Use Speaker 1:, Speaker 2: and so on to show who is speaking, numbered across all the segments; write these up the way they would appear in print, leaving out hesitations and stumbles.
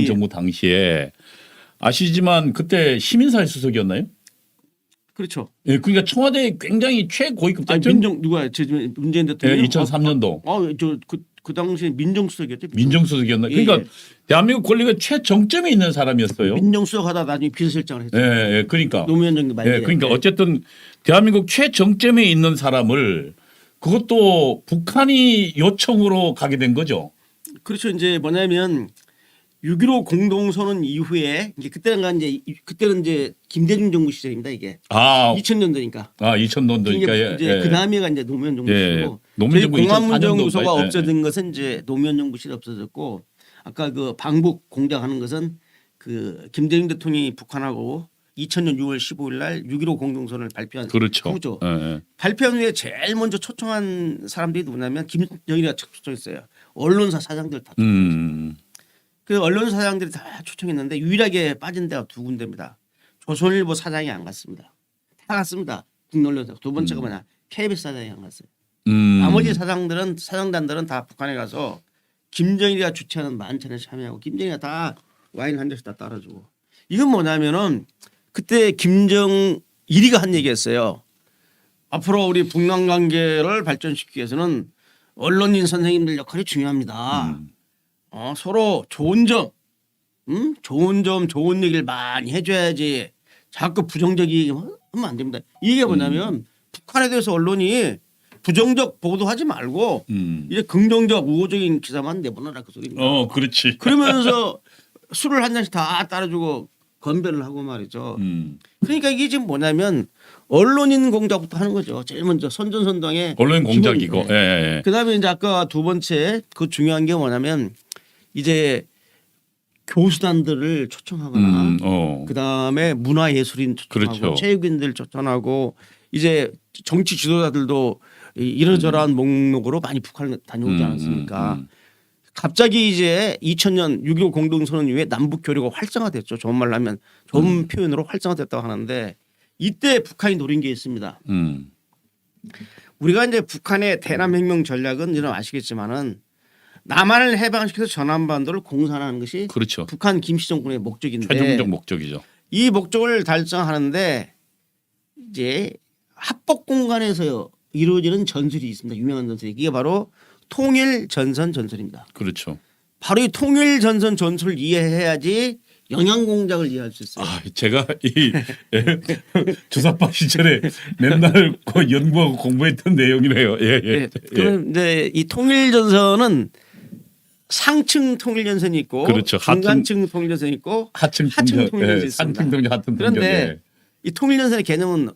Speaker 1: 정부 당시에 아시지만 그때 시민사회 수석이었나요?
Speaker 2: 그렇죠.
Speaker 1: 예, 그러니까 청와대 굉장히 최고위급
Speaker 2: 아니,
Speaker 1: 장관.
Speaker 2: 누가 문재인 대통령?
Speaker 1: 예, 2003년도.
Speaker 2: 그 당시에 민정수석이었죠.
Speaker 1: 민정수석이었나?
Speaker 2: 예,
Speaker 1: 그러니까
Speaker 2: 예.
Speaker 1: 대한민국 권력의 최정점에 있는 사람이었어요.
Speaker 2: 민정수석하다 나중에 비서실장을 했죠.
Speaker 1: 예, 예, 그러니까.
Speaker 2: 노무현 정부 말기에.
Speaker 1: 예, 그러니까 어쨌든 대한민국 최정점에 있는 사람을 그것도 북한이 요청으로 가게 된 거죠.
Speaker 2: 그렇죠. 이제 뭐냐면 6.15 공동선언 이후에 이제 그때는 이제 김대중 정부 시절입니다. 이게
Speaker 1: 아,
Speaker 2: 2000년도니까.
Speaker 1: 2000년도니까.
Speaker 2: 이제 그 다음에가 이제 노무현 정부 시절이고
Speaker 1: 노무현
Speaker 2: 저희
Speaker 1: 정부
Speaker 2: 공안문정부서가
Speaker 1: 2004년도.
Speaker 2: 없어진 것은 이제 노무현 정부 시절 없어졌고 아까 그 방북 공작하는 것은 그 김대중 대통령이 북한하고 2000년 6월 15일 날 6.15 공동선언을 발표한
Speaker 1: 그렇죠.
Speaker 2: 후죠.
Speaker 1: 예, 예.
Speaker 2: 발표한 후에 제일 먼저 초청한 사람들이 누구냐면 김정일이가 초청했어요. 언론사 사장들 다 초청했어요. 그 언론사 사장들이 다 초청했는데 유일하게 빠진 데가 두 군데입니다. 조선일보 사장이 안 갔습니다. 다 갔습니다. 국내언론사. 두 번째가 뭐냐. KBS 사장이 안 갔어요. 나머지 사장단들은 다 북한에 가서 김정일이가 주최하는 만찬에 참여하고 김정일이가 다 와인 한 잔씩 다 따라주고. 이건 뭐냐면은 그때 김정일이가 한 얘기였어요. 앞으로 우리 북남 관계를 발전시키기 위해서는 언론인 선생님들 역할이 중요합니다. 서로 좋은 점, 좋은 얘기를 많이 해줘야지. 자꾸 부정적이 하면 안 됩니다. 이게 뭐냐면 북한에 대해서 언론이 부정적 보도하지 말고 이제 긍정적 우호적인 기사만 내보내라 그 소리입니다.
Speaker 1: 그렇지.
Speaker 2: 그러면서 술을 한 잔씩 다 따라주고 건배를 하고 말이죠. 그러니까 이게 지금 뭐냐면 언론인 공작부터 하는 거죠. 제일 먼저 선전선동의
Speaker 1: 언론인 공작이고.
Speaker 2: 기본인데.
Speaker 1: 예, 예.
Speaker 2: 그다음에 이제 아까 두 번째 그 중요한 게 뭐냐면 이제 교수단들을 초청하거나 그다음에 문화예술인 초청하고
Speaker 1: 그렇죠.
Speaker 2: 체육인들 초청하고 이제 정치 지도자들도 이러저러한 목록으로 많이 북한을 다녀오지 않았습니까? 갑자기 이제 2000년 6.25 공동선언 이후에 남북 교류가 활성화됐죠. 좋은 말로 하면 좋은 표현으로 활성화됐다고 하는데 이때 북한이 노린 게 있습니다. 우리가 이제 북한의 대남혁명 전략은 여러분 아시겠지만은 남한을 해방시켜서 전한반도를 공산하는 것이
Speaker 1: 그렇죠.
Speaker 2: 북한 김씨 정권의 목적인데
Speaker 1: 최종적 목적이죠.
Speaker 2: 이 목적을 달성하는데 이제 합법 공간에서 이루어지는 전술이 있습니다. 유명한 전술이 이게 바로 통일전선 전술입니다.
Speaker 1: 그렇죠.
Speaker 2: 바로 이 통일전선 전술을 이해해야지 영양공작을 이해할 수 있어요.
Speaker 1: 제가 이 주사파 시절에 맨날 그 연구하고 공부했던 내용이네요. 예, 예.
Speaker 2: 네. 그런데 이 통일전선은 상층 통일전선이 있고
Speaker 1: 그렇죠.
Speaker 2: 중간층 통일전선이 있고
Speaker 1: 하층
Speaker 2: 통일전선이 있습니다.
Speaker 1: 상층 통일, 하층 통일.
Speaker 2: 그런데 이 통일전선의 개념은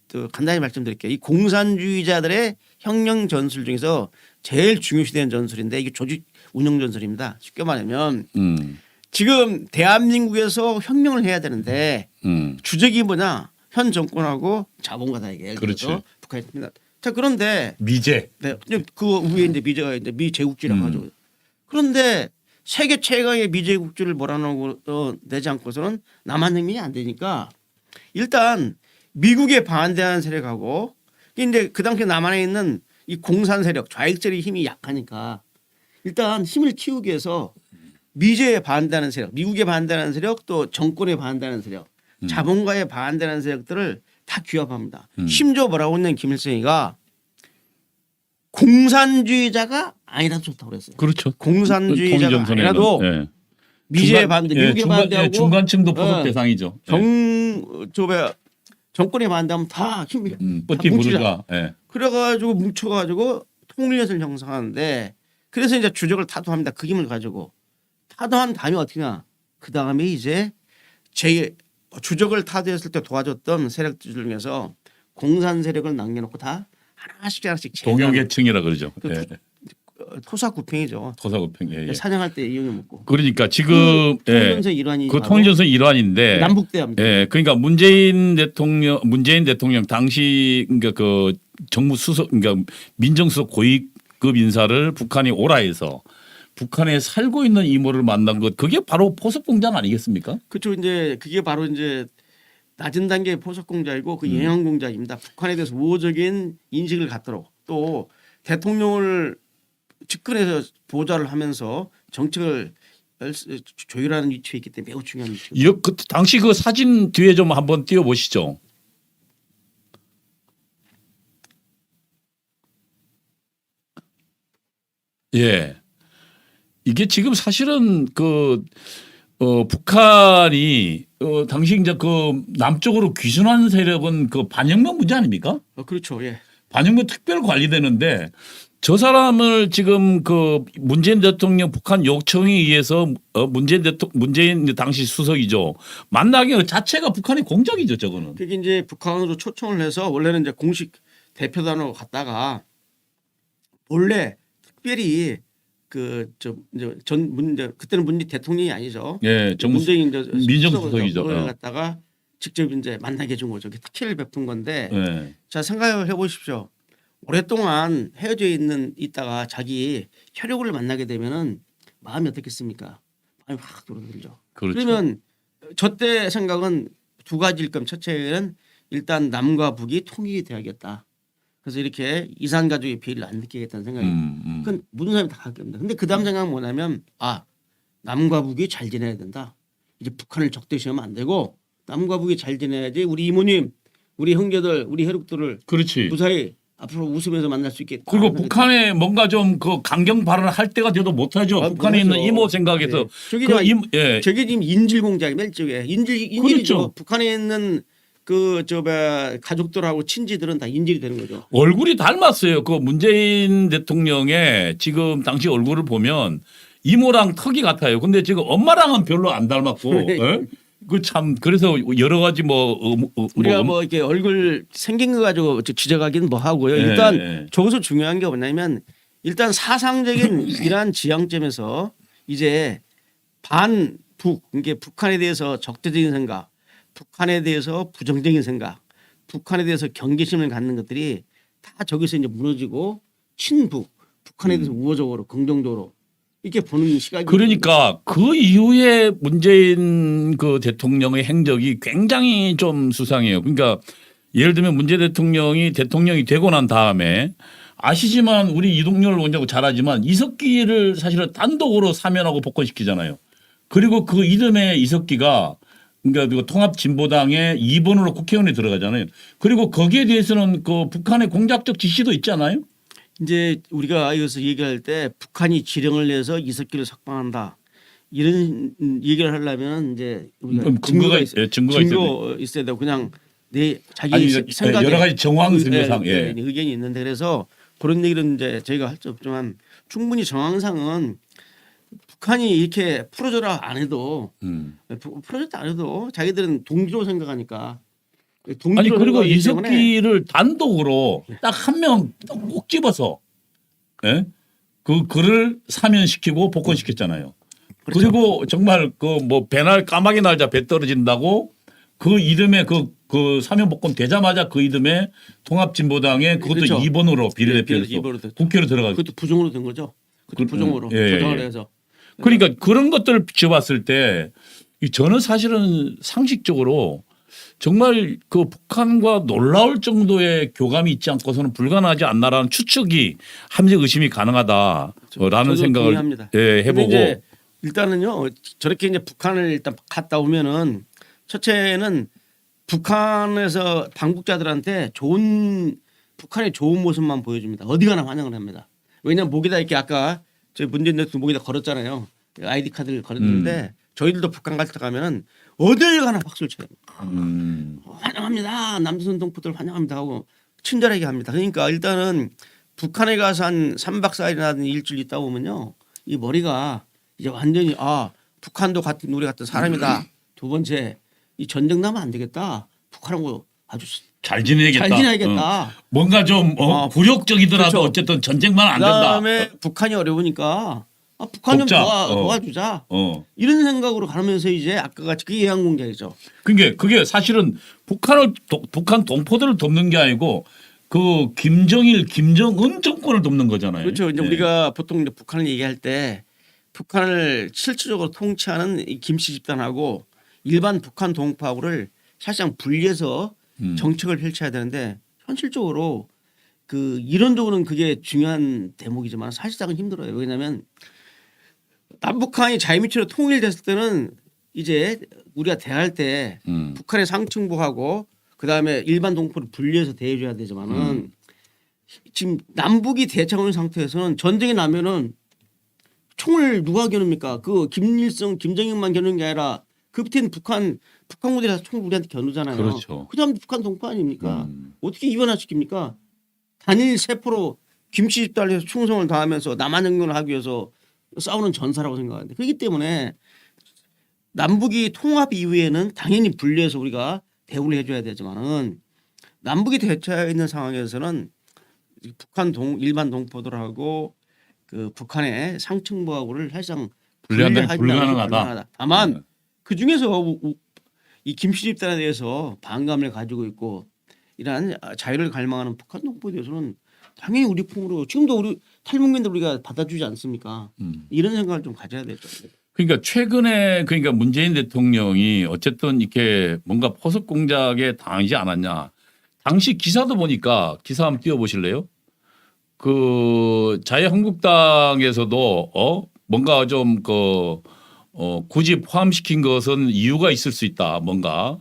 Speaker 2: 또 간단히 말씀드릴게요. 이 공산주의자들의 혁명 전술 중에서 제일 중요시되는 전술인데 이게 조직 운영 전술입니다. 쉽게 말하면 지금 대한민국에서 혁명을 해야 되는데 주적이 뭐냐? 현 정권하고 자본가다 이게.
Speaker 1: 그렇죠.
Speaker 2: 북한입니다. 자 그런데
Speaker 1: 미제.
Speaker 2: 네, 그 위에 이제 미제가 이제 미제국주라고 하죠. 그런데 세계 최강의 미제국주를 몰아넣고 내지 않고서는 남한혁명이 안 되니까 일단 미국에 반대하는 세력하고 이제 그 당시 남한에 있는 이 공산 세력 좌익절의 힘이 약하니까 일단 힘을 키우기 위해서 미제에 반대하는 세력, 미국에 반대하는 세력, 또 정권에 반대하는 세력, 자본가에 반대하는 세력들을 다 규합합니다. 심지어 뭐라고 했냐면 김일성이가 공산주의자가 아니라도 좋다고 그랬어요.
Speaker 1: 그렇죠.
Speaker 2: 공산주의자가
Speaker 1: 통일전선에는,
Speaker 2: 아니라도
Speaker 1: 예.
Speaker 2: 미제에 반대, 미국에 반대하고
Speaker 1: 중간층도 포섭 대상이죠.
Speaker 2: 정권에 반대하면 다 힘이
Speaker 1: 뿌띠 부르자. 예.
Speaker 2: 그래가지고 뭉쳐가지고 통일연을 형성하는데 그래서 이제 주적을 타도합니다. 그 힘을 가지고 타도한 다음에 어떻게냐? 그 다음에 이제 제 주적을 타도했을 때 도와줬던 세력들 중에서 공산 세력을 남겨놓고 다 하나씩
Speaker 1: 동요계층이라 그러죠. 예.
Speaker 2: 토사구팽이죠.
Speaker 1: 토사구팽. 예.
Speaker 2: 사냥할 때 이용해 먹고.
Speaker 1: 그러니까 지금
Speaker 2: 통일전선 일환이
Speaker 1: 그 통일전선 일환인데
Speaker 2: 남북대합니다.
Speaker 1: 예, 그러니까 문재인 대통령 당시 그러니까 그 정무 수석 그러니까 민정수석 고위급 인사를 북한이 오라해서 북한에 살고 있는 이모를 만난 것 그게 바로 포섭공작 아니겠습니까?
Speaker 2: 그렇죠. 이제 그게 바로 이제 낮은 단계의 포섭공작이고 그 영향공작입니다. 북한에 대해서 우호적인 인식을 갖도록 또 대통령을 측근에서 보좌를 하면서 정책을 조율하는 위치에 있기 때문에 매우 중요한 위치입니다.
Speaker 1: 그 당시 그 사진 뒤에 좀 한번 띄워 보시죠. 예. 이게 지금 사실은 북한이 당시 이제 그 남쪽으로 귀순한 세력은 그 반영명 문제 아닙니까?
Speaker 2: 그렇죠. 예.
Speaker 1: 반영명 특별 관리되는데 저 사람을 지금 그 문재인 대통령 북한 요청에 의해서 문재인 당시 수석이죠. 만나기 자체가 북한의 공작이죠, 저거는.
Speaker 2: 그게 이제 북한으로 초청을 해서 원래는 이제 공식 대표단으로 갔다가 본래 특별히 그때는 문재인 대통령이 아니죠.
Speaker 1: 예,
Speaker 2: 문재인
Speaker 1: 민정수석이죠.
Speaker 2: 그걸 갖다가 직접 이제 만나게 해준 거죠. 특혜를 베푼 건데,
Speaker 1: 예.
Speaker 2: 자 생각을 해보십시오. 오랫동안 헤어져 있다가 자기 혈육을 만나게 되면은 마음이 어떻겠습니까? 마음이 확 돌아들죠.
Speaker 1: 그렇죠.
Speaker 2: 그러면 저때 생각은 두 가지일 겁니다. 첫째는 일단 남과 북이 통일이 돼야겠다. 그래서 이렇게 이산 가족의 비리를 안 느끼겠다는 생각이. 그건 모든 사람이 다 갖게 됩니다. 근데 그 다음 생각은 뭐냐면 남과 북이 잘 지내야 된다. 이제 북한을 적대시하면 안 되고 남과 북이 잘 지내야지 우리 이모님, 우리 형제들, 우리 혈육들을
Speaker 1: 그렇지.
Speaker 2: 무사히 앞으로 웃으면서 만날 수 있겠다.
Speaker 1: 그리고 북한에 뭔가 좀 그 강경 발언을 할 때가 돼도 못하죠. 북한에 있는 이모 생각에서.
Speaker 2: 저게
Speaker 1: 예.
Speaker 2: 저게 지금 인질 공작이면 일종의 인질이죠.
Speaker 1: 그렇죠.
Speaker 2: 북한에 있는 가족들하고 친지들은 다 인질이 되는 거죠.
Speaker 1: 얼굴이 닮았어요. 그 문재인 대통령의 지금 당시 얼굴을 보면 이모랑 턱이 같아요. 근데 지금 엄마랑은 별로 안 닮았고. 예? 그 참 그래서 여러 가지
Speaker 2: 우리가 이렇게 얼굴 생긴 거 가지고 지적하기는 뭐 하고요. 일단 저기서 중요한 게 뭐냐면 일단 사상적인 이러한 지향점에서 이제 반북 이게 북한에 대해서 적대적인 생각, 북한에 대해서 부정적인 생각, 북한에 대해서 경계심을 갖는 것들이 다 저기서 이제 무너지고 친북, 북한에 대해서 우호적으로 긍정적으로 이렇게 보는 시각이.
Speaker 1: 그러니까 그 이후에 문재인 그 대통령의 행적이 굉장히 좀 수상해요. 그러니까 예를 들면 문재인 대통령이 되고 난 다음에 아시지만 우리 이동열 원장도 잘하지만 이석기를 사실은 단독으로 사면하고 복권시키잖아요. 그리고 그 이듬해 이석기가 그러니까 통합진보당의 2번으로 국회의원에 들어가잖아요. 그리고 거기에 대해서는 그 북한의 공작적 지시도 있잖아요.
Speaker 2: 이제 우리가 여기서 얘기할 때 북한이 지령을 내서 이석기를 석방한다 이런 얘기를 하려면 이제 우리가
Speaker 1: 증거
Speaker 2: 있어야 되고 그냥 내 자기
Speaker 1: 아니,
Speaker 2: 생각에
Speaker 1: 여러 가지 정황상의
Speaker 2: 의견이 있는데 그래서 그런 얘기는 이제 저희가 할 수 없지만 충분히 정황상은 북한이 이렇게 풀어줘라 안 해도 풀어줬다 안 해도 자기들은 동지로 생각하니까.
Speaker 1: 아니 그리고 이석기를 단독으로 딱 한 명 꼭 집어서 그 글을 사면시키고 복권시켰잖아요.
Speaker 2: 그렇죠.
Speaker 1: 그리고 정말 그 뭐 배날 까마귀 날자 배 떨어진다고 그 이듬해 그 사면 복권 되자마자 그 이듬해 통합진보당에 그것도
Speaker 2: 그렇죠.
Speaker 1: 2번으로 비례대표로서 국회로 들어가고.
Speaker 2: 그것도 부정으로 된 거죠. 그것도 부정으로 조정을 해서.
Speaker 1: 그러니까 그런 것들을 비춰봤을 때 저는 사실은 상식적으로 정말 그 북한과 놀라울 정도의 교감이 있지 않고서는 불가능하지 않나라는 추측이 함정 의심이 가능하다라는 생각을 해보고
Speaker 2: 일단은요 저렇게 이제 북한을 일단 갔다 오면은 첫째는 북한에서 방북자들한테 북한의 좋은 모습만 보여줍니다. 어디 가나 환영을 합니다. 왜냐하면 목에다 이렇게 아까 저 문재인 대통령 목에다 걸었잖아요. 아이디 카드를 걸었는데 저희들도 북한 갈 때 가면은 어딜 가나 박수를 쳐요. 환영합니다. 남조선 동포들 환영합니다 하고 친절하게 합니다. 그러니까 일단은 북한에 가서 한 3박 4일이나 일주일 있다 보면요. 이 머리가 이제 완전히 북한도 우리 같은 사람이다. 두 번째 이 전쟁 나면 안 되겠다. 북한하고 아주
Speaker 1: 잘 지내야겠다. 뭔가 좀 굴욕적이더라도
Speaker 2: 그렇죠.
Speaker 1: 어쨌든 전쟁만 안 된다.
Speaker 2: 그다음에 북한이 어려우니까 북한 좀 도와주자. 이런 생각으로 가면서 이제 아까 같이 그게 예한 공작이죠.
Speaker 1: 그게 사실은 북한 동포들을 돕는 게 아니고 그 김정은 정권을 돕는 거잖아요.
Speaker 2: 그렇죠. 이제 우리가 보통 이제 북한을 얘기할 때 북한을 실질적으로 통치하는 이 김씨 집단하고 일반 북한 동포하고를 사실상 분리해서 정책을 펼쳐야 되는데 현실적으로 그 이론적으로는 그게 중요한 대목이지만 사실상은 힘들어요. 왜냐하면 남북한이 자유민주로 통일됐을 때는 이제 우리가 대할 때 북한의 상층부하고 그다음에 일반 동포를 분리해서 대해줘야 되지만은 지금 남북이 대처하는 상태에서는 전쟁이 나면은 총을 누가 겨눕니까? 그 김일성, 김정일만 겨누는 게 아니라 그 밑에는 북한군들이 총 우리한테 겨누잖아요.
Speaker 1: 그렇죠.
Speaker 2: 그 다음 북한 동포 아닙니까? 어떻게 이변화시킵니까? 단일 세포로 김씨 집단에서 충성을 다하면서 남한 영변을 하기 위해서 싸우는 전사라고 생각하는데 그렇기 때문에 남북이 통합 이후에는 당연히 분리해서 우리가 대우를 해줘야 되지만은 남북이 대처해 있는 상황에서는 북한 일반 동포들하고 그 북한의 상층부하고를 사실상
Speaker 1: 분리한다는 불가능하다.
Speaker 2: 다만 그 중에서 이 김씨 집단에 대해서 반감을 가지고 있고 이러한 자유를 갈망하는 북한 동포에 대해서는 당연히 우리 품으로 지금도 우리 탈북민들 우리가 받아주지 않습니까? 이런 생각을 좀 가져야 되죠.
Speaker 1: 그러니까 최근에 그러니까 문재인 대통령이 어쨌든 이렇게 뭔가 포섭 공작에 당하지 않았냐. 당시 기사도 보니까 기사 한번 띄워보실래요? 그 자유한국당에서도 뭔가 좀 굳이 포함시킨 것은 이유가 있을 수 있다. 뭔가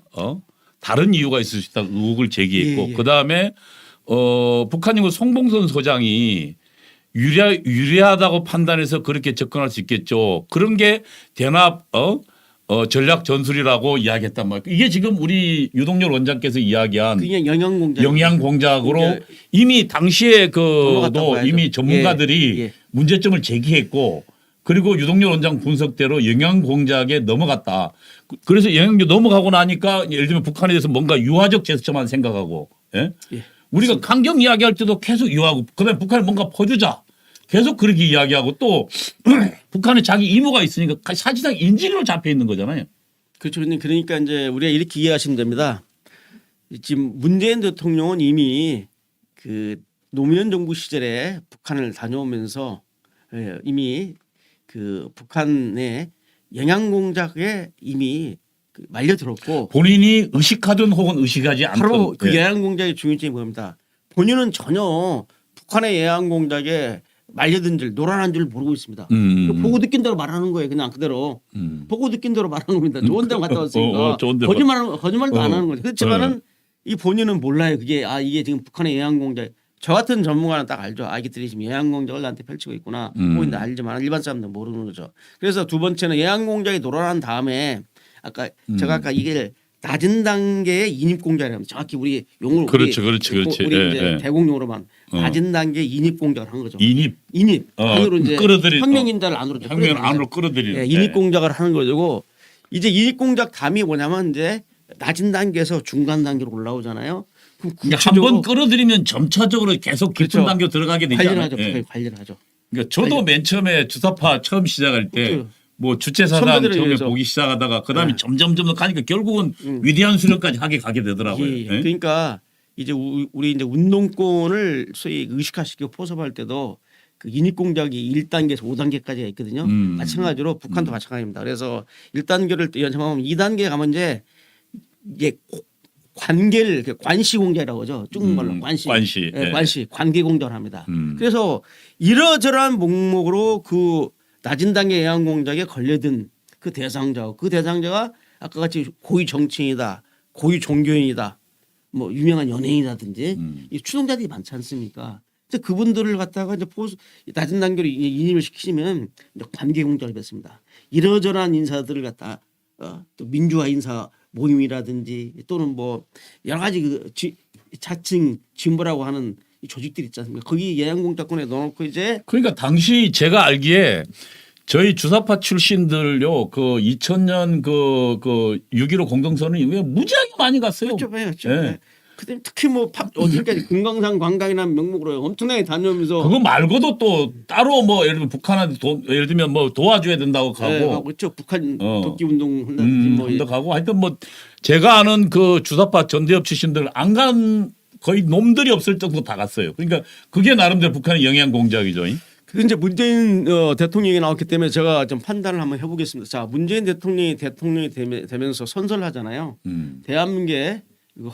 Speaker 1: 다른 이유가 있을 수 있다. 의혹을 제기했고
Speaker 2: 예.
Speaker 1: 그다음에 북한인구 송봉선 소장이 유리하다고 판단해서 그렇게 접근할 수 있겠죠. 그런 게 대납 전략 전술이라고 이야기했단 말이에요. 이게 지금 우리 유동열 원장께서 이야기한
Speaker 2: 그냥 영양공작.
Speaker 1: 영양공작으로
Speaker 2: 그러니까
Speaker 1: 이미 당시에
Speaker 2: 넘어갔다고
Speaker 1: 그도 이미
Speaker 2: 봐야죠.
Speaker 1: 전문가들이
Speaker 2: 예.
Speaker 1: 문제점을 제기했고 그리고 유동열 원장 분석대로 영양공작에 넘어갔다. 그래서 영양공 넘어가고 나니까 예를 들면 북한에 대해서 뭔가 유화적 제스처만 생각하고 예?
Speaker 2: 예.
Speaker 1: 우리가 강경 이야기할 때도 계속 유하고 그다음에 북한에 뭔가 퍼주자 계속 그렇게 이야기하고 또 북한에 자기 임무가 있으니까 사실상 인질로 잡혀 있는 거잖아요.
Speaker 2: 그렇죠. 그러니까 이제 우리가 이렇게 이해하시면 됩니다. 지금 문재인 대통령은 이미 그 노무현 정부 시절에 북한을 다녀오면서 이미 그 북한의 영양공작에 이미 말려들었고
Speaker 1: 본인이 의식하든 혹은 의식하지 않든
Speaker 2: 바로 그
Speaker 1: 예.
Speaker 2: 영양공작의 중요점이 뭡니다. 본인은 전혀 북한의 영양공작에 말려든 줄 노란한 줄 모르고 있습니다. 보고 느낀 대로 말하는 거예요. 그냥 그대로 보고 느낀 대로 말하는 겁니다. 좋은 데 갔다 왔으니까 거짓말도 안 하는 거죠. 그렇지만은 이 본인은 몰라요. 그게 이게 지금 북한의 영양공작. 저 같은 전문가는 딱 알죠. 이것들이 지금 영양공작을 나한테 펼치고 있구나. 보인다 알지만 일반 사람들은 모르는 거죠. 그래서 두 번째는 영양공작이 돌아난 다음에 제가 아까 이게 낮은 단계의 인입공작이라면 정확히 우리 용어로
Speaker 1: 그렇지.
Speaker 2: 우리 이제 대공용어로만 낮은 단계 인입공작을 한 거죠. 인입 안으로 이제 혁명인단을 안으로
Speaker 1: 끌어들이는
Speaker 2: 인입공작을 하는 거고 이제 인입공작 담이 뭐냐면 이제 낮은 단계에서 중간 단계로 올라오잖아요.
Speaker 1: 한 번 끌어들이면 점차적으로 계속 깊은
Speaker 2: 그렇죠.
Speaker 1: 단계 들어가게 되잖아요.
Speaker 2: 관리를 하죠.
Speaker 1: 그러니까 저도 맨 처음에 주사파 처음 시작할 때
Speaker 2: 그렇죠.
Speaker 1: 뭐 주최사상
Speaker 2: 선배들에
Speaker 1: 처음에
Speaker 2: 의해서.
Speaker 1: 보기 시작하다가 그다음에 점점 가니까 결국은 위대한 수련까지 가게 되더라고요.
Speaker 2: 예. 그러니까 이제 우리 이제 운동권을 소위 의식화시키고 포섭할 때도 그 인입공작이 1단계에서 5단계까지가 있거든요. 마찬가지로 북한도 마찬가지입니다. 그래서 1단계를 연장하면 2단계 가면 이제 관계를 관시공작이라고 하죠. 중국말로 관시 관계공작을 합니다. 그래서 이러저러한 목록으로 그 낮은 단계 영양공작에 걸려든 그 대상자가 아까 같이 고위 정치인이다, 고위 종교인이다, 뭐 유명한 연예인이라든지 이 추종자들이 많지 않습니까? 그분들을 갖다가 이제 낮은 단계로 인입을 시키시면 관계공작을 뱉습니다. 이러저러한 인사들을 갖다 또 민주화 인사 모임이라든지 또는 뭐 여러 가지 그 자칭 진보라고 하는 이 조직들 있지 않습니까? 거기 영양공작권에 넣어놓고 이제
Speaker 1: 그러니까 당시 제가 알기에 저희 주사파 출신들요 그 2000년 그 6.15 공동선언 이후에 무지하게 많이 갔어요.
Speaker 2: 그렇죠.
Speaker 1: 예.
Speaker 2: 그때 특히 뭐 어디까지 금강산 관광이라는 명목으로 엄청나게 다녀오면서
Speaker 1: 그거 말고도 또 따로 뭐 예를 들면 북한한테 예를 들면 뭐 도와줘야 된다고 가고
Speaker 2: 그렇죠. 북한 독기운동 한다든지 뭐
Speaker 1: 한다 가고 하여튼 뭐 제가 아는 그 주사파 전대협 출신들 안 간 거의 놈들이 없을 정도 다 갔어요. 그러니까 그게 나름대로 북한의 영양 공작이죠.
Speaker 2: 그 이제 문재인 대통령이 나왔기 때문에 제가 좀 판단을 한번 해보겠습니다. 자, 문재인 대통령이 되면서 선서를 하잖아요. 대한민국의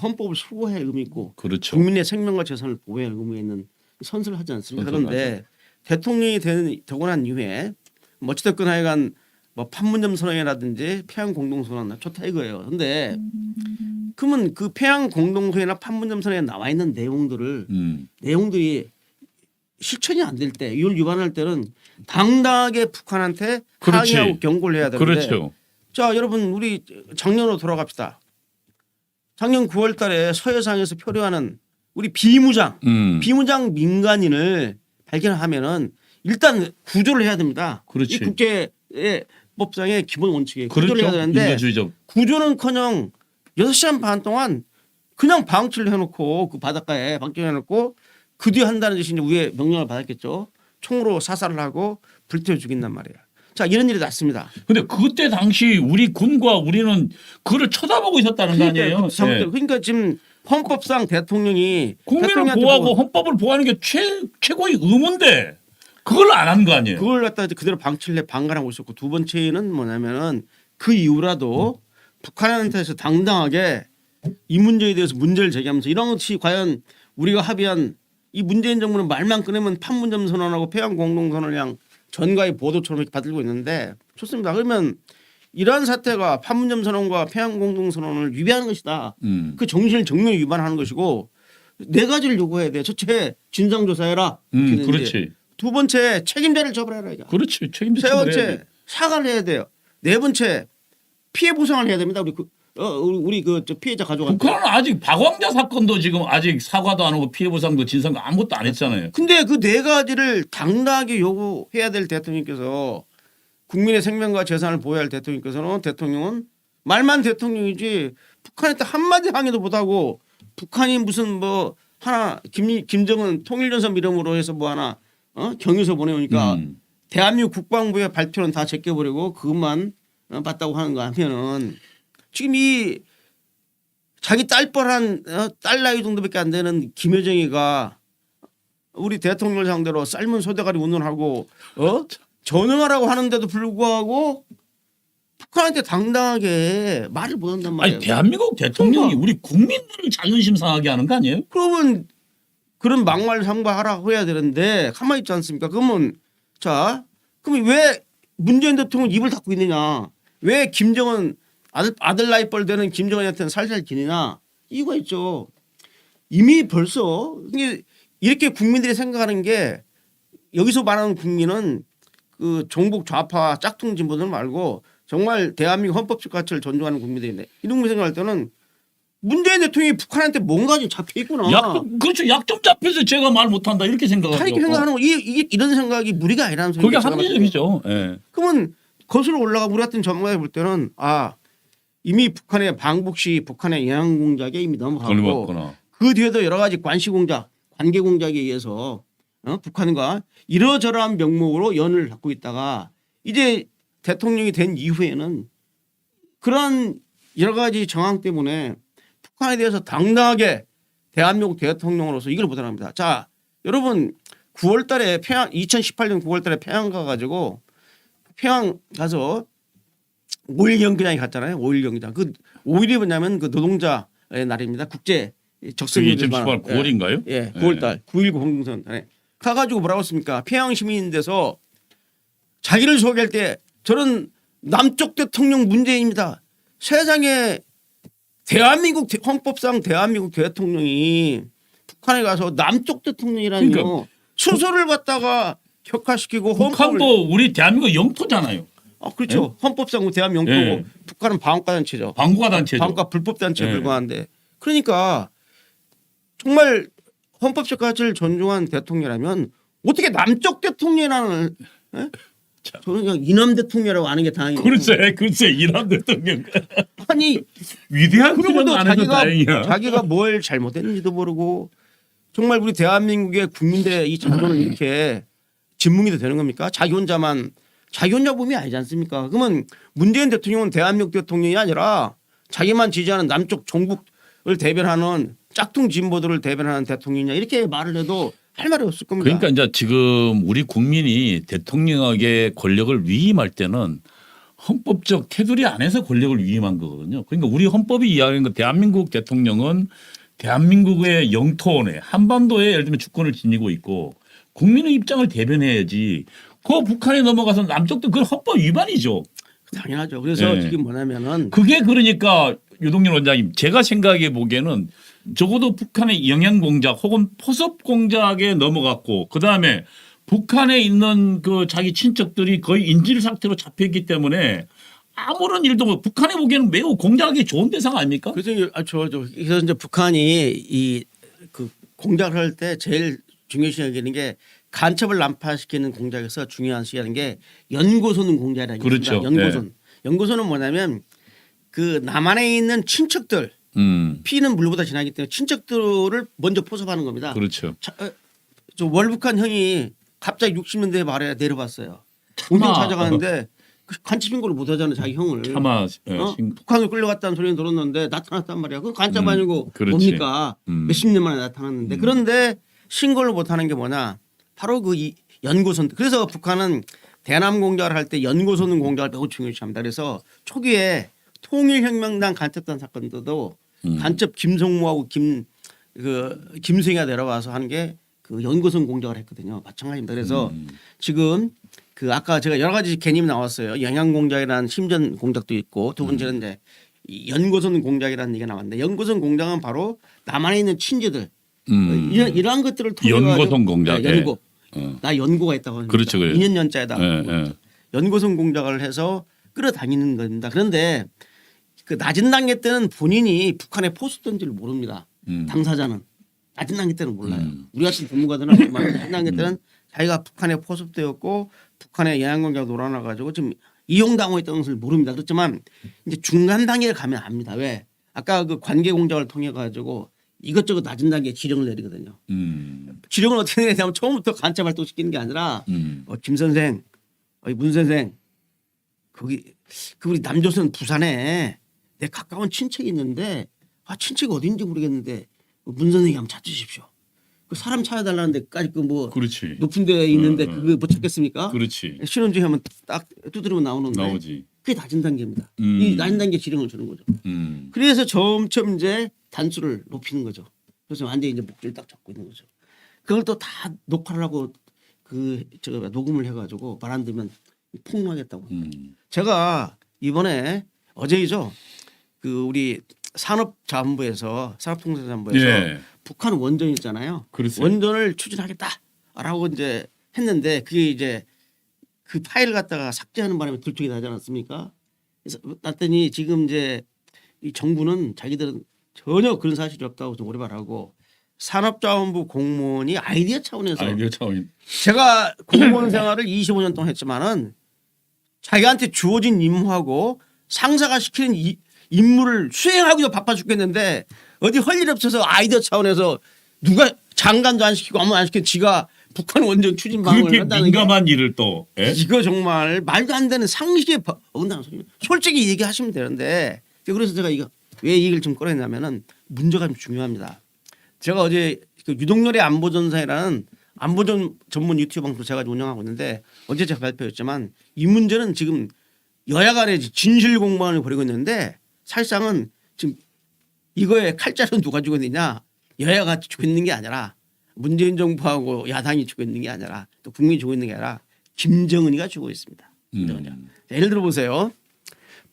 Speaker 2: 헌법을 수호할 의미 있고
Speaker 1: 그렇죠.
Speaker 2: 국민의 생명과 재산을 보호할 의미 있는 선서를 하지 않습니까?
Speaker 1: 선서를
Speaker 2: 그런데 대통령이 되고 난 이후에 어찌됐건 하여간 뭐 판문점 선언이라든지 평양 공동선언 좋다 이거예요. 근데 그러면 그 평양 공동선언이나 판문점 선언에 나와 있는 내용들이 실천이 안 될 때, 이걸 위반할 때는 당당하게 북한한테
Speaker 1: 그렇지.
Speaker 2: 항의하고 경고를 해야 되는데.
Speaker 1: 그렇죠.
Speaker 2: 자, 여러분 우리 작년으로 돌아갑시다. 작년 9월 달에 서해상에서 표류하는 우리 비무장 민간인을 발견하면은 일단 구조를 해야 됩니다.
Speaker 1: 그렇지.
Speaker 2: 이 국제의 법상의 기본 원칙이에요.
Speaker 1: 그렇죠.
Speaker 2: 구조를 해야 되는데
Speaker 1: 인도주의적.
Speaker 2: 구조는커녕 6시간 반 동안 그냥 방치를 해놓고 그 바닷가에 방치를 해놓고 그 뒤에 한다는 짓이 이제 위에 명령을 받았겠죠. 총으로 사살을 하고 불태워 죽인단 말이에요. 자, 이런 일이 났습니다.
Speaker 1: 근데 그때 당시 우리 군과 우리는 그를 쳐다보고 있었다는 거 아니에요? 예.
Speaker 2: 그러니까 지금 헌법상 대통령이
Speaker 1: 국민을
Speaker 2: 대통령한테
Speaker 1: 보호하고 헌법을 보호하는 게 최고의 의무인데 그걸 안 한 거 아니에요?
Speaker 2: 그걸 갖다 이제 그대로 방치를 해 방관하고 있었고, 두 번째는 뭐냐면은 그 이후라도 북한한테서 당당하게 이 문제에 대해서 문제를 제기하면서 이런 것이 과연 우리가 합의한 이 문재인 정부는 말만 꺼내면 판문점 선언하고 평양 공동선언이랑 전가의 보도처럼 이렇게 받들고 있는데 좋습니다. 그러면 이러한 사태가 판문점 선언과 평양 공동선언을 위배하는 것이다. 그 정신을 정면에 위반하는 것이고 네 가지를 요구해야 돼. 첫째 진상조사해라.
Speaker 1: 그렇지.
Speaker 2: 두 번째 책임자를 처벌해라. 이거.
Speaker 1: 그렇지. 책임자
Speaker 2: 세
Speaker 1: 처벌해야지.
Speaker 2: 번째 사과를 해야 돼요. 네 번째 피해 보상을 해야 됩니다. 우리 저 피해자 가족한테.
Speaker 1: 북한은 아직 박왕자 사건도 지금 아직 사과도 안 하고 피해 보상도 진상도 아무것도 안 했잖아요.
Speaker 2: 근데 그 네 가지를 당당하게 요구해야 될 대통령께서, 국민의 생명과 재산을 보호해야 할 대통령은 말만 대통령이지 북한한테 한마디 항의도 못하고, 북한이 무슨 뭐 하나 김정은 통일연설 이름으로 해서 뭐 하나 경유서 보내오니까 대한민국 국방부의 발표는 다 제껴버리고 그것만 봤다고 하는 거 하면은 지금 이 자기 딸뻘한 딸 나이 정도밖에 안 되는 김여정이가 우리 대통령을 상대로 삶은 소대가리 운운하고 전응하라고 하는데도 불구하고 북한한테 당당하게 말을 못한단 말이에요.
Speaker 1: 아니 대한민국 대통령이 우리 국민들을 자존심 상하게 하는 거 아니에요?
Speaker 2: 그러면 그런 막말 삼가하라고 해야 되는데 가만히 있지 않습니까? 그러면 왜 문재인 대통령 입을 닫고 있느냐? 왜 김정은 아들 나이 뻘 되는 김정은한테는 살살 기느냐? 이유가 있죠. 이미 벌써 이렇게 국민들이 생각하는 게, 여기서 말하는 국민은 그 종북 좌파 짝퉁 진보들 말고 정말 대한민국 헌법적 가치를 존중하는 국민들인데, 이런 국민 생각할 때는 문재인 대통령이 북한한테 뭔가 좀 잡혀 있구나.
Speaker 1: 그렇죠. 약 좀 잡혀서 제가 말 못한다 이렇게 생각하죠.
Speaker 2: 이렇게 생각하는 거, 이런 생각이 무리가 아니라는 소리죠.
Speaker 1: 그게 합리적이죠. 예.
Speaker 2: 그러면 거슬러 올라가 우리 같은 전문가에 볼 때는 이미 북한의 방북시, 북한의 영향 공작에 이미 넘어가고 그 뒤에도 여러 가지 관계 공작에 의해서 북한과 이러저러한 명목으로 연을 갖고 있다가 이제 대통령이 된 이후에는 그런 여러 가지 정황 때문에 북한에 대해서 당당하게 대한민국 대통령으로서 이걸 보도합니다. 자, 여러분 9월 달에 2018년 9월 달에 평양 가가지고 평양 가서 5일 경기장에 갔잖아요. 5일 경기장. 그 5일이 뭐냐면 그 노동자의 날입니다. 국제 적성일
Speaker 1: 2018년 9월인가요?
Speaker 2: 예, 9월 달 9.19 공동선언 가가지고 뭐라고 했습니까? 평양 시민인데서 자기를 소개할 때 저는 남쪽 대통령 문재인입니다. 세상에 대한민국 헌법상 대한민국 대통령이 북한에 가서 남쪽 대통령이라니요.
Speaker 1: 그러니까
Speaker 2: 수소를 갖다가 격화시키고
Speaker 1: 북한도 우리 대한민국 영토잖아요.
Speaker 2: 그렇죠.
Speaker 1: 예?
Speaker 2: 헌법상 대한민국 영토고
Speaker 1: 예.
Speaker 2: 북한은 방어가 단체죠.
Speaker 1: 방어가 단체죠.
Speaker 2: 방어가 불법 단체에
Speaker 1: 예.
Speaker 2: 불과한데, 그러니까 정말 헌법적 가치를 존중한 대통령이라면 어떻게 남쪽 대통령이라는 저는 그냥 이남 대통령이라고 아는 게 다행이에요.
Speaker 1: 글쎄 이남 대통령.
Speaker 2: 아니
Speaker 1: 위대한
Speaker 2: 그리고도
Speaker 1: 그런 안 해도 다행이야.
Speaker 2: 자기가 뭘 잘못했는지도 모르고 정말 우리 대한민국의 국민들의 이 자존을 이렇게 진뭉이 되는 겁니까? 자기 혼자 몸이 아니지 않습니까? 그러면 문재인 대통령은 대한민국 대통령이 아니라 자기만 지지하는 남쪽 종북을 대변하는 짝퉁 진보들을 대변하는 대통령이냐 이렇게 말을 해도 할 말이 없을 겁니다.
Speaker 1: 그러니까 이제 지금 우리 국민이 대통령에게 권력을 위임할 때는 헌법적 테두리 안에서 권력을 위임한 거거든요. 그러니까 우리 헌법이 이야기하는 건 대한민국 대통령은 대한민국의 영토 내 한반도에 예를 들면 주권을 지니고 있고 국민의 입장을 대변해야지 그 북한에 넘어가서 남쪽도 그건 헌법 위반이죠.
Speaker 2: 당연하죠. 그래서
Speaker 1: 네.
Speaker 2: 지금 뭐냐면은
Speaker 1: 그게 그러니까 유동열 원장님 제가 생각해 보기에는 적어도 북한의 영양 공작 혹은 포섭 공작에 넘어갔고 그다음에 북한에 있는 그 자기 친척들이 거의 인질 상태로 잡혀있기 때문에 아무런 일도 못 북한에 보기에는 매우 공작하기 좋은 대상 아닙니까?
Speaker 2: 그래서 이제 북한이 이 그 공작을 할 때 제일 중요시 여기는 게 간첩을 난파시키는 공작에서 중요한 시하는 게 연고소는 공작이라는 게
Speaker 1: 그렇죠.
Speaker 2: 있습니다. 연고소는. 연고소는 뭐냐면 그 남한에 있는 친척들 피는 물보다 진하기 때문에 친척들을 먼저 포섭하는 겁니다.
Speaker 1: 그렇죠.
Speaker 2: 저 월북한 형이 갑자기 60년대에 말에 내려봤어요. 운동 찾아가는데 간첩 신고를 못 하잖아요. 자기 형을.
Speaker 1: 차마
Speaker 2: 북한으로 끌려갔다는 소리는 들었는데 나타났단 말이야. 그건 간첩 아니고
Speaker 1: 그렇지.
Speaker 2: 뭡니까? 몇십 년 만에 나타났는데 그런데 신고를 못 하는 게 뭐냐. 바로 그 연고선. 그래서 북한은 대남 공작을 할 때 연고소는 공작을 매우 중요시합니다. 그래서 초기에 통일혁명당 간첩단 사건도 간첩 김성무하고 김승희가 내려와서 하는 게 그 연고선 공작을 했거든요. 마찬가지입니다. 그래서 지금 그 아까 제가 여러 가지 개념이 나왔어요. 영양 공작이라는 심전 공작도 있고 두 번째는 이제 이 연고선 공작이라는 얘기가 나왔는데 연고선 공작은 바로 남한에 있는 친지들 이러한 것들을 통해
Speaker 1: 연고선 공작.
Speaker 2: 연고. 나 연고가 있다고 합니다.
Speaker 1: 그렇죠.
Speaker 2: 2년 연자에다
Speaker 1: 예.
Speaker 2: 연고선 공작을 해서 끌어다니는 겁니다. 그런데 그 낮은 단계 때는 본인이 북한에 포섭된지를 모릅니다. 당사자는 낮은 단계 때는 몰라요. 우리 같은 전문가들은 낮은 단계 때는 자기가 북한에 포섭되었고 북한의 영양 공작을 놀아나 가지고 지금 이용당하고 있다는 것을 모릅니다. 그렇지만 이제 중간 단계에 가면 압니다. 왜? 아까 그 관계 공작을 통해 가지고 이것저것 낮은 단계에 지령을 내리거든요. 지령을 어떻게 내냐면 처음부터 간첩 활동시키는 게 아니라 김 선생, 문 선생 거기 그 우리 남조선 부산에 내 가까운 친척이 있는데 친척이 어딘지 모르겠는데 문 선생이 한번 찾으십시오. 그 사람 찾아달라는 데까지 그 뭐
Speaker 1: 그렇지.
Speaker 2: 높은 데 있는데 그거 못 찾겠습니까?
Speaker 1: 그렇지.
Speaker 2: 신원주의 하면 딱 두드리면 나오는데
Speaker 1: 나오지.
Speaker 2: 그게 낮은 단계입니다. 이 낮은 단계 지령을 주는 거죠. 그래서 점점 이제 단수를 높이는 거죠. 그래서 완전히 이제 목줄을 딱 잡고 있는 거죠. 그걸 또 다 녹화를 하고 제가 녹음을 해가지고 말 안 들으면 폭로하겠다고. 제가 이번에 어제이죠. 그 우리 산업통상자원부에서
Speaker 1: 예.
Speaker 2: 북한 원전 있잖아요.
Speaker 1: 그렇어요.
Speaker 2: 원전을 추진하겠다라고 이제 했는데 그게 이제 그 파일을 갖다가 삭제하는 바람에 들통이 나지 않았습니까? 그래서 났더니 지금 이제 이 정부는 자기들은 전혀 그런 사실이 없다고 좀 오리발하고 산업자원부 공무원이 아이디어 차원에서 제가 공무원 생활을 25년 동안 했지만은 자기한테 주어진 임무하고 상사가 시키는 임무를 수행하기도 바빠 죽겠는데 어디 할 일 없어서 아이디어 차원에서 누가 장관도 안 시키고 아무도 안 시키고 지가 북한 원전 추진 방안을
Speaker 1: 그렇게
Speaker 2: 한다는
Speaker 1: 민감한 일을 또
Speaker 2: 이거 정말 말도 안 되는 상식에 어긋나는 소리입니다. 솔직히 얘기하시면 되는데 그래서 제가 이거 왜 이 얘기를 좀 꺼냈냐면은 문제가 좀 중요합니다. 제가 어제 그 유동열의 안보전사이라는 안보전 전문 유튜브 방송 제가 운영하고 있는데 어제 제가 발표했지만 이 문제는 지금 여야 간에 진실 공방을 벌이고 있는데 사실상은 지금 이거에 칼자루는 누가 쥐고 있느냐 여야가 쥐고 있는 게 아니라 문재인 정부하고 야당이 쥐고 있는 게 아니라 또 국민이 쥐고 있는 게 아니라 김정은이가 쥐고 있습니다. 자, 예를 들어 보세요.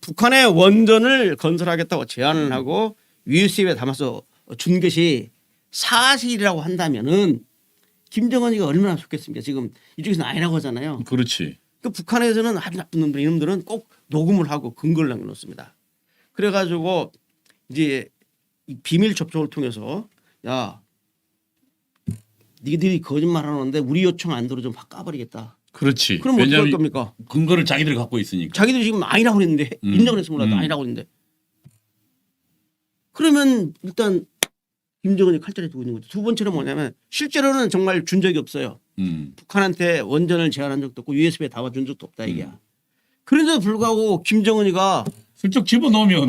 Speaker 2: 북한의 원전을 건설하겠다고 제안을 하고 USB에 담아서 준 것이 사실이라고 한다면은 김정은이가 얼마나 좋겠습니까? 지금 이쪽에서는 아니라고 하잖아요.
Speaker 1: 그렇지.
Speaker 2: 그 북한에서는 아주 나쁜 놈들 이놈들은 꼭 녹음을 하고 근거를 남겨놓습니다. 그래가지고 이제 이 비밀 접촉을 통해서 야 니들이 거짓말하는데 우리 요청 안 들어 좀 까버리겠다.
Speaker 1: 그렇지.
Speaker 2: 그럼 어떻게 할 겁니까?
Speaker 1: 근거를 자기들이 갖고 있으니까.
Speaker 2: 자기들이 지금 아니라고 그랬는데 인정을 했으면 몰라도 아니라고 그랬는데 그러면 일단 김정은이 칼자루에 두고 있는 거죠. 두 번째는 뭐냐면 실제로는 정말 준 적이 없어요. 북한한테 원전을 제안한 적도 없고 USB에 담아준 적도 없다 이게야. 그런데도 불구하고 김정은이가
Speaker 1: 슬쩍 집어넣으면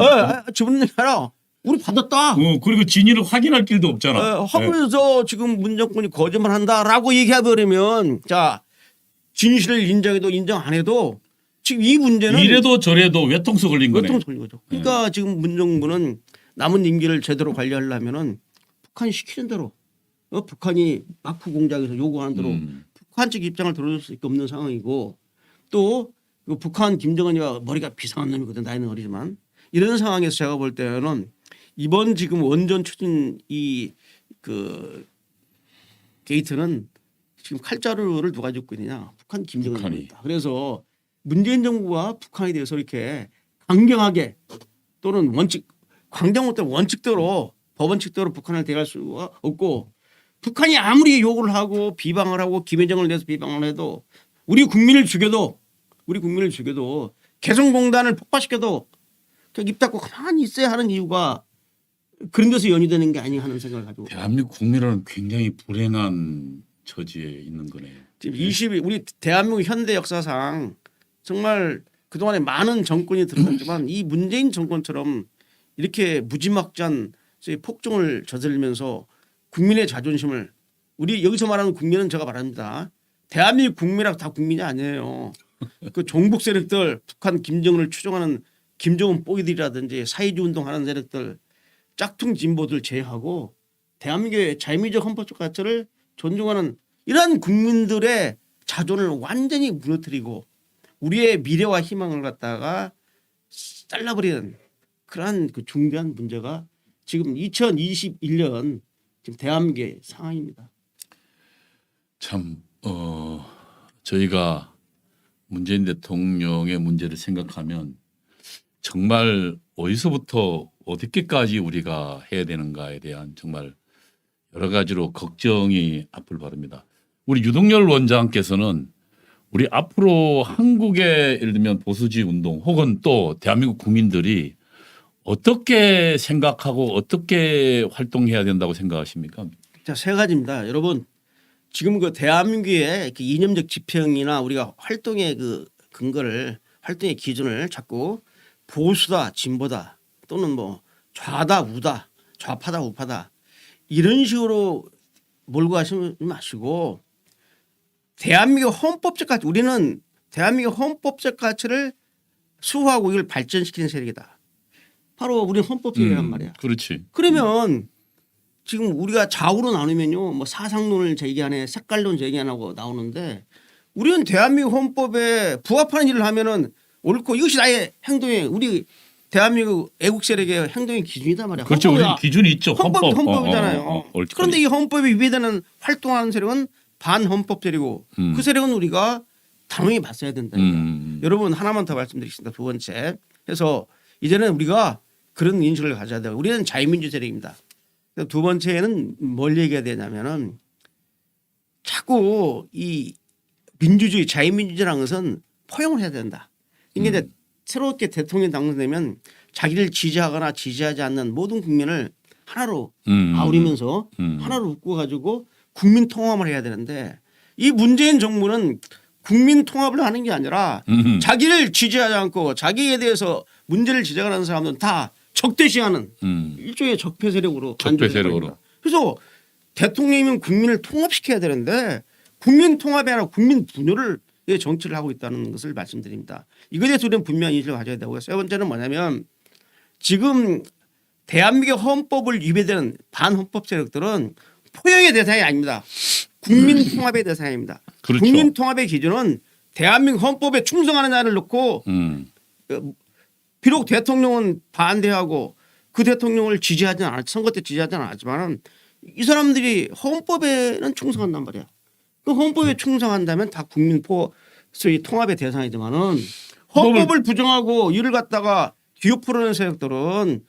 Speaker 2: 집어넣는 게 아니라 우리 받았다.
Speaker 1: 그리고 진위를 확인할 길도 없잖아.
Speaker 2: 하면서 지금 문 정권이 거짓말한다라고 얘기해버리면 자 진실을 인정해도 인정 안 해도 지금 이 문제는
Speaker 1: 이래도 저래도 외통수 걸린 거네.
Speaker 2: 외통수 걸린 거죠. 그러니까 지금 문 정부는 남은 임기를 제대로 관리하려면은 북한이 시키는 대로 북한이 마크 공작에서 요구하는 대로 북한 측 입장을 들어줄 수밖에 없는 상황이고 또 북한 김정은이가 머리가 비상한 놈이거든. 나이는 어리지만 이런 상황에서 제가 볼 때는 이번 지금 원전 추진 그 게이트는 지금 칼자루를 누가 짚고 있느냐 북한 김정은입니다. 그래서 문재인 정부와 북한에 대해서 이렇게 강경하게 또는 강경 못해 원칙대로 법원칙대로 북한을 대할 수가 없고 북한이 아무리 욕을 하고 비방을 하고 김여정을 내서 비방을 해도 우리 국민을 죽여도 개성공단을 폭파시켜도 그냥 입 닫고 가만히 있어야 하는 이유가 그런 데서 연유되는 게 아닌가 하는 생각을 가지고
Speaker 1: 대한민국 국민은 굉장히 불행한 처지에 있는 거네요.
Speaker 2: 지금 우리 대한민국 현대 역사상 정말 그동안에 많은 정권이 들어갔지만 이 문재인 정권처럼 이렇게 무지막지한 폭정을 저지르면서 국민의 자존심을 우리 여기서 말하는 국민은 제가 말합니다. 대한민국 국민이라고 다 국민이 아니에요. 그 종북 세력들 북한 김정은을 추종하는 김정은 뽀이들이라든지 사회주의 운동하는 세력들 짝퉁 진보들 제외하고 대한민국의 자유민주적 헌법적 가치를 존중하는 이러한 국민들의 자존을 완전히 무너뜨리고 우리의 미래와 희망을 갖다가 잘라버리는 그러한 그 중대한 문제가 지금 2021년 지금 대한민국의 상황입니다.
Speaker 1: 참 저희가 문재인 대통령의 문제를 생각하면 정말 어디서부터 어떻게까지 우리가 해야 되는가에 대한 정말 여러 가지로 걱정이 앞을 바릅니다. 우리 유동열 원장께서는 우리 앞으로 한국의 예를 들면 보수주의 운동 혹은 또 대한민국 국민들이 어떻게 생각하고 어떻게 활동해야 된다고 생각하십니까?
Speaker 2: 자, 세 가지입니다. 여러분 지금 그 대한민국의 그 이념적 지평이나 우리가 활동의 그 근거를 활동의 기준을 자꾸 보수다 진보다 또는 뭐 좌다 우다 좌파다 우파다 이런 식으로 몰고 가시지 마시고 대한민국 헌법적 가치 우리는 대한민국 헌법적 가치를 수호하고 이걸 발전시키는 세력이다. 바로 우리는 헌법적이란 말이야.
Speaker 1: 그렇지.
Speaker 2: 그러면 지금 우리가 좌우로 나누면요 뭐 사상론을 제기하네 색깔론 제기 안 하고 나오는데 우리는 대한민국 헌법에 부합하는 일을 하면은 옳고 이것이 나의 행동의 우리 대한민국 애국 세력의 행동의 기준이다 말이야.
Speaker 1: 그렇죠. 우리 기준이 있죠.
Speaker 2: 헌법이잖아요. 그런데 이 헌법에 위배되는 활동하는 세력은 반헌법 세력이고 그 세력은 우리가 당연히 맞서야 된다. 여러분 하나만 더 말씀드리겠습니다. 두 번째. 그래서 이제는 우리가 그런 인식을 가져야 돼요. 우리는 자유민주 세력입니다. 두 번째는 뭘 얘기해야 되냐면은 자꾸 이 민주주의 자유민주주의라는 것은 포용을 해야 된다. 이게 이제 새롭게 대통령이 당선되면 자기를 지지하거나 지지하지 않는 모든 국민을 하나로 아우리면서 하나로 묶어가지고 국민 통합을 해야 되는데 이 문재인 정부는 국민 통합을 하는 게 아니라 자기를 지지하지 않고 자기에 대해서 문제를 지적하는 사람들은 다 적대시하는 일종의 적폐 세력으로. 그래서 대통령이면 국민을 통합시켜야 되는데 국민 통합이 아니라 국민 분열을 정치를 하고 있다는 것을 말씀드립니다. 이거에 대해서 우리는 분명히 인식을 가져야 되고요. 세 번째는 뭐냐면 지금 대한민국 헌법을 위배되는 반헌법 세력들은 포용의 대상이 아닙니다. 국민 통합의 대상입니다.
Speaker 1: 그렇죠.
Speaker 2: 국민 통합의 기준은 대한민국 헌법에 충성하는 자를 놓고 비록 대통령은 반대하고 그 대통령을 지지하지 않았 선거 때 지지하지 않았지만 이 사람들이 헌법에는 충성한단 말이야. 그 헌법에 충성한다면 다 국민 소위 통합의 대상이지만은 헌법을 부정하고 이를 갖다가 뒤엎으려는 세력들은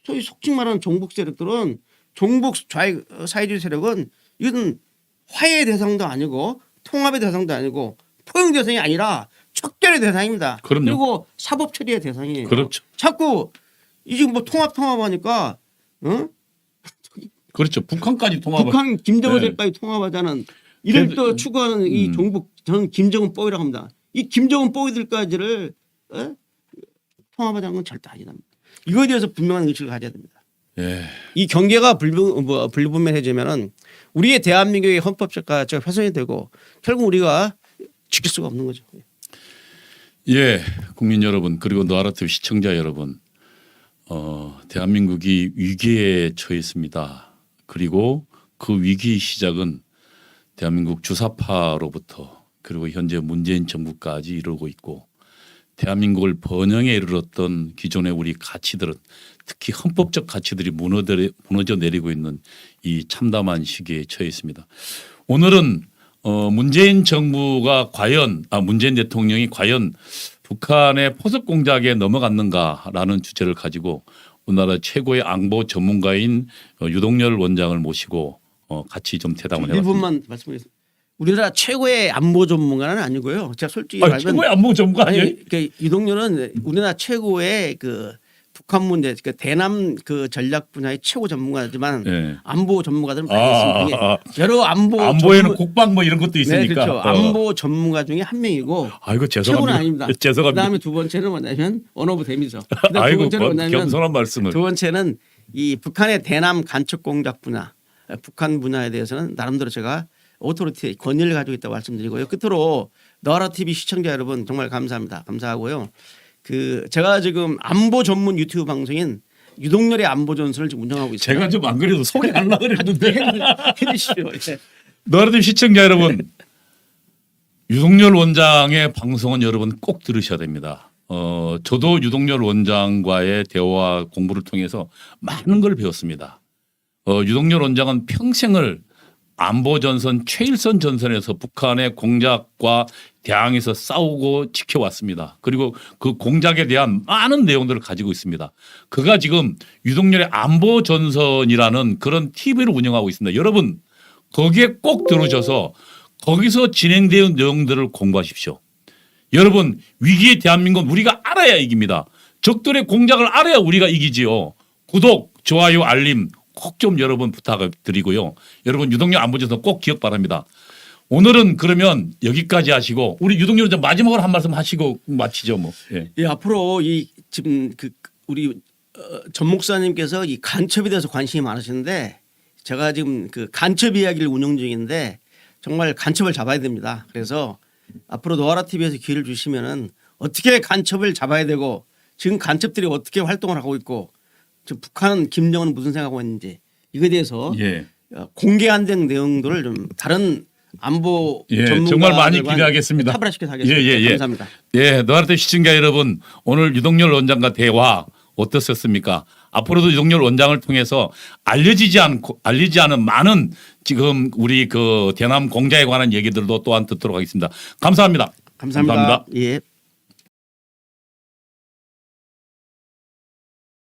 Speaker 2: 소위 속칭 말하는 종북 세력들은 종북 사회주의 세력은 이건 화해의 대상도 아니고 통합의 대상도 아니고 포용 대상이 아니라 척결의 대상입니다.
Speaker 1: 그럼요.
Speaker 2: 그리고 사법 처리의 대상이에요.
Speaker 1: 그렇죠.
Speaker 2: 자꾸 이제 뭐 통합하니까
Speaker 1: 그렇죠. 북한까지 통합을.
Speaker 2: 북한 김정은까지 통합하자는 이를 또 추구하는 이 종북 저는 김정은 뽀이라고 합니다. 이 김정은 뽀이들까지를 통합하자는 건 절대 아니다. 이거에 대해서 분명한 의식을 가져야 됩니다.
Speaker 1: 예.
Speaker 2: 이 경계가 불분명해지면은 우리의 대한민국의 헌법적 가치가 훼손이 되고 결국 우리가 지킬 수가 없는 거죠.
Speaker 1: 예, 국민 여러분 그리고 노아라TV 시청자 여러분, 대한민국이 위기에 처했습니다. 그리고 그 위기의 시작은 대한민국 주사파로부터 그리고 현재 문재인 정부까지 이루고 있고 대한민국을 번영에 이르렀던 기존의 우리 가치들은 특히 헌법적 가치들이 무너져 내리고 있는 이 참담한 시기에 처해 있습니다. 오늘은 문재인 정부가 문재인 대통령이 과연 북한의 포섭 공작에 넘어갔는가라는 주제를 가지고 우리나라 최고의 안보 전문가인 유동열 원장을 모시고 같이 좀 대담을 해봤습니다.
Speaker 2: 1분만 말씀드리겠습니다. 우리나라 최고의 안보 전문가는 아니고요. 제가 솔직히 말하면
Speaker 1: 최고의 안보 전문가 아니에요?
Speaker 2: 유동열은 우리나라 최고의 그 북한 문제, 그 대남 그 전략 분야의 최고 전문가지만
Speaker 1: 네.
Speaker 2: 안보 전문가들은 많이 있습니다. 여러
Speaker 1: 안보에는 국방 뭐 이런 것도 있으니까.
Speaker 2: 네, 그렇죠. 안보 전문가 중에 한 명이고
Speaker 1: 아이고
Speaker 2: 최고는 아닙니다.
Speaker 1: 죄송합니다.
Speaker 2: 그다음에 두 번째는 뭐냐면 언어 오브 데미죠. 그다음 두
Speaker 1: 아이고
Speaker 2: 번째는 뭐냐면
Speaker 1: 겸손한 말씀을.
Speaker 2: 두 번째는 이 북한의 대남 간첩 공작 분야, 북한 분야에 대해서는 나름대로 제가 오토리티 권위를 가지고 있다고 말씀드리고요. 끝으로 너라 TV 시청자 여러분 정말 감사합니다. 감사하고요. 그 제가 지금 안보 전문 유튜브 방송인 유동열의 안보 전선을 지금 운영하고 있습니다.
Speaker 1: 제가 좀 안 그래도 소개하려고 그랬는데
Speaker 2: 해주시죠. 예.
Speaker 1: 너라도 시청자 여러분 유동열 원장의 방송은 여러분 꼭 들으셔야 됩니다. 저도 유동열 원장과의 대화 공부를 통해서 많은 걸 배웠습니다. 유동열 원장은 평생을 안보전선 최일선 전선에서 북한의 공작과 대항해서 싸우고 지켜왔습니다. 그리고 그 공작에 대한 많은 내용들을 가지고 있습니다. 그가 지금 유동열의 안보전선이라는 그런 TV를 운영하고 있습니다. 여러분 거기에 꼭 들어오셔서 거기서 진행되는 내용들을 공부하십시오. 여러분 위기의 대한민국은 우리가 알아야 이깁니다. 적들의 공작을 알아야 우리가 이기지요. 구독, 좋아요, 알림 꼭 좀 여러분 부탁을 드리고요. 여러분 유동열 안보전선 꼭 기억 바랍니다. 오늘은 그러면 여기까지 하시고 우리 유동열 좀 마지막으로 한 말씀 하시고 마치죠 뭐. 예.
Speaker 2: 예, 앞으로 이 지금 그 우리 전 목사님께서 이 간첩에 대해서 관심이 많으시는데 제가 지금 그 간첩 이야기를 운영 중인데 정말 간첩을 잡아야 됩니다. 그래서 앞으로 노아라 TV에서 기회를 주시면은 어떻게 간첩을 잡아야 되고 지금 간첩들이 어떻게 활동을 하고 있고 지금 북한 김정은은 무슨 생각하고 있는지 이거에 대해서
Speaker 1: 예.
Speaker 2: 공개 안 된 내용들을 좀 다른 안보 전문가
Speaker 1: 정말 많이 기대하겠습니다.
Speaker 2: 차별화시켜 하겠습니다. 감사합니다.
Speaker 1: 예, 너한테 시청자 여러분 오늘 유동열 원장과 대화 어떠셨습니까? 앞으로도 유동열 원장을 통해서 알리지 않은 많은 지금 우리 그 대남 공작에 관한 얘기들도 또한 듣도록 하겠습니다. 감사합니다.
Speaker 2: 감사합니다. 예.